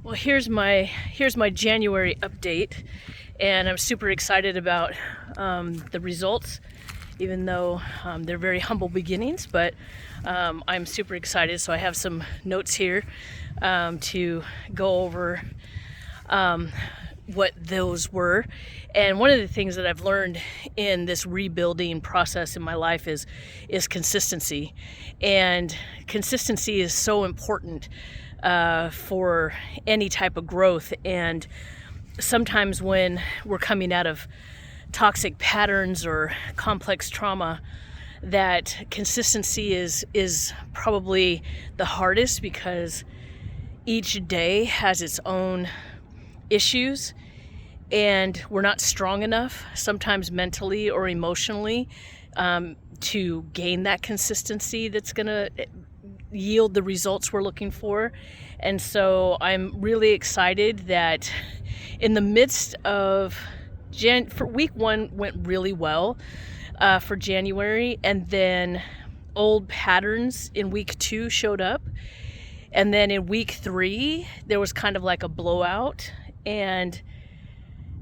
Well, here's my January update, and I'm super excited about the results, even though they're very humble beginnings. But I'm super excited. So I have some notes here to go over what those were. And one of the things that I've learned in this rebuilding process in my life is consistency, and consistency is so important for any type of growth. And sometimes when we're coming out of toxic patterns or complex trauma, that consistency is probably the hardest, because each day has its own issues, and we're not strong enough sometimes mentally or emotionally to gain that consistency that's going to yield the results we're looking for. And so I'm really excited that in the midst of for week one went really well for January, and then old patterns in week two showed up, and then in week three there was kind of like a blowout, and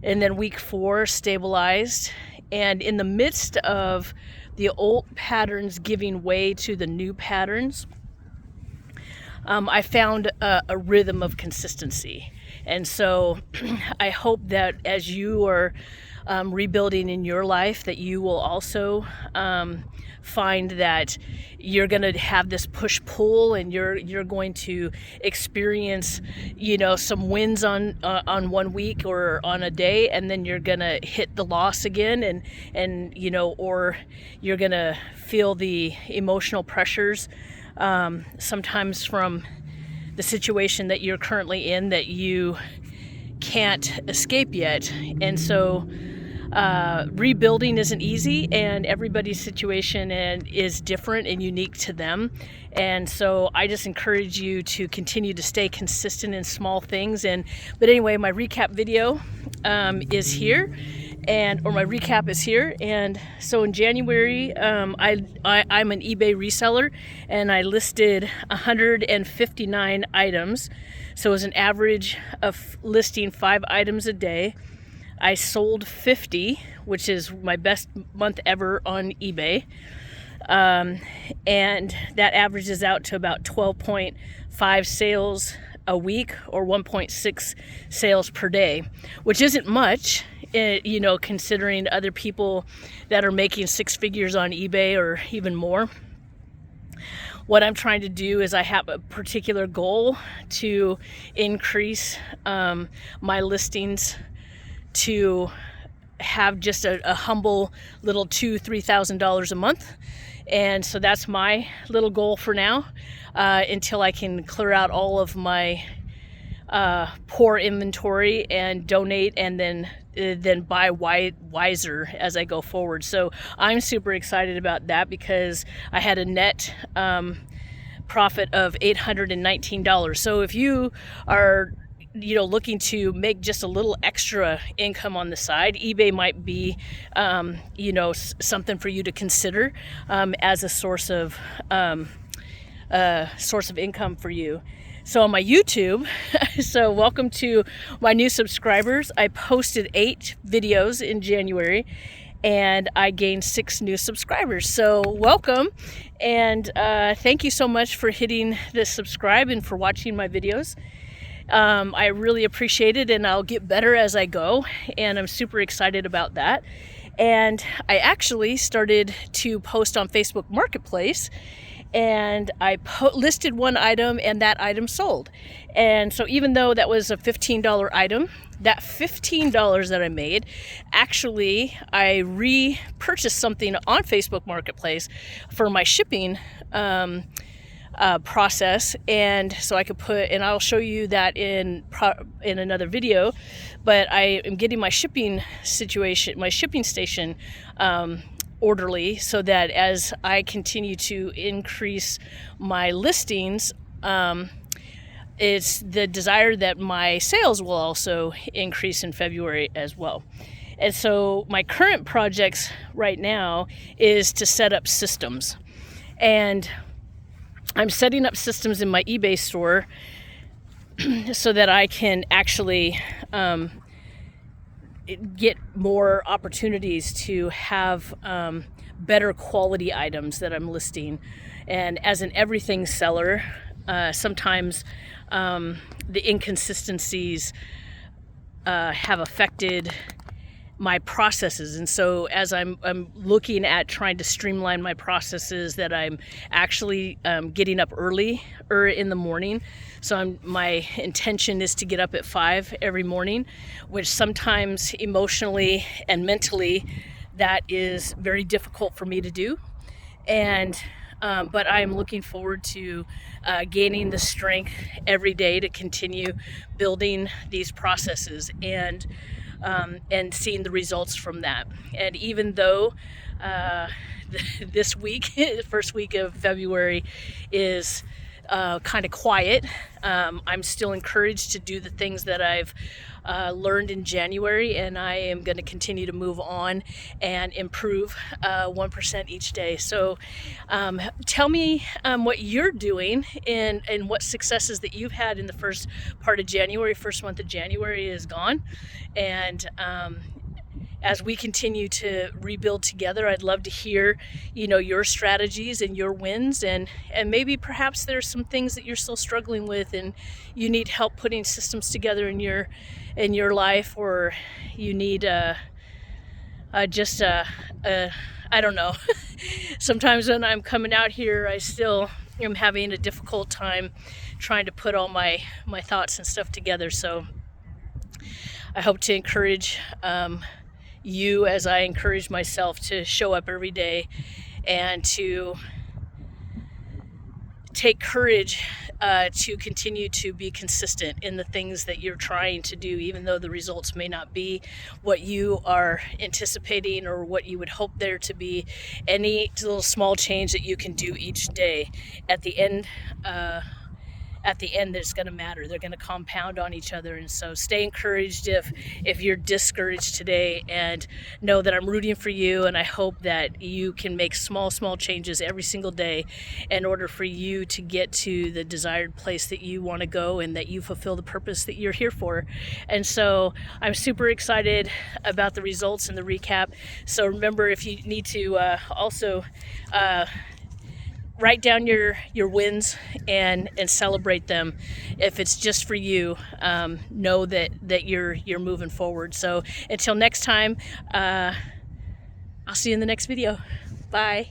then week four stabilized. And in the midst of the old patterns giving way to the new patterns, I found a rhythm of consistency. And so I hope that as you are rebuilding in your life, that you will also find that you're going to have this push-pull, and you're going to experience, some wins on 1 week or on a day, and then you're going to hit the loss again, and or you're going to feel the emotional pressures sometimes from the situation that you're currently in that you can't escape yet. And so rebuilding isn't easy, and everybody's situation is different and unique to them. And so I just encourage you to continue to stay consistent in small things. But anyway, my recap video is here, or my recap is here. And so in January, I'm an eBay reseller, and I listed 159 items. So it was an average of listing 5 items a day. I sold 50, which is my best month ever on eBay. And that averages out to about 12.5 sales a week, or 1.6 sales per day, which isn't much, considering other people that are making 6 figures on eBay or even more. What I'm trying to do is I have a particular goal to increase my listings to have just a humble little $2,000-$3,000 a month. And so that's my little goal for now, until I can clear out all of my poor inventory and donate, and then buy wiser as I go forward. So I'm super excited about that, because I had a net profit of $819. So if you are looking to make just a little extra income on the side, eBay might be something for you to consider as a source of income for you. So on my YouTube, so welcome to my new subscribers. I posted 8 videos in January, and I gained 6 new subscribers. So welcome, and thank you so much for hitting the subscribe and for watching my videos. I really appreciate it, and I'll get better as I go, and I'm super excited about that. And I actually started to post on Facebook Marketplace, and I listed one item, and that item sold. And so even though that was a $15 item, that $15 that I made, actually I repurchased something on Facebook Marketplace for my shipping process, and so I could and I'll show you that in another video. But I am getting my shipping station orderly, so that as I continue to increase my listings, it's the desire that my sales will also increase in February as well. And so my current projects right now is to set up systems, and I'm setting up systems in my eBay store so that I can actually get more opportunities to have better quality items that I'm listing. And as an everything seller, sometimes the inconsistencies have affected my processes. And so as I'm looking at trying to streamline my processes, that I'm actually getting up early or in the morning. So my intention is to get up at 5 every morning, which sometimes emotionally and mentally that is very difficult for me to do. And but I'm looking forward to gaining the strength every day to continue building these processes and seeing the results from that. And even though this week, the first week of February, is kind of quiet, I'm still encouraged to do the things that I've learned in January, and I am going to continue to move on and improve 1% each day. So tell me what you're doing and what successes that you've had in the first part of January. First month of January is gone, and as we continue to rebuild together, I'd love to hear, your strategies and your wins, and maybe perhaps there's some things that you're still struggling with and you need help putting systems together in your life, or you need I don't know. Sometimes when I'm coming out here, I still am having a difficult time trying to put all my thoughts and stuff together. So I hope to encourage you, as I encourage myself, to show up every day and to take courage to continue to be consistent in the things that you're trying to do, even though the results may not be what you are anticipating or what you would hope there to be. Any little small change that you can do each day, at the end it's going to matter. They're going to compound on each other. And so stay encouraged if you're discouraged today, and know that I'm rooting for you, and I hope that you can make small changes every single day in order for you to get to the desired place that you want to go, and that you fulfill the purpose that you're here for. And so I'm super excited about the results and the recap. So remember, if you need to also write down your wins and celebrate them. If it's just for you, know that you're moving forward. So until next time, I'll see you in the next video. Bye.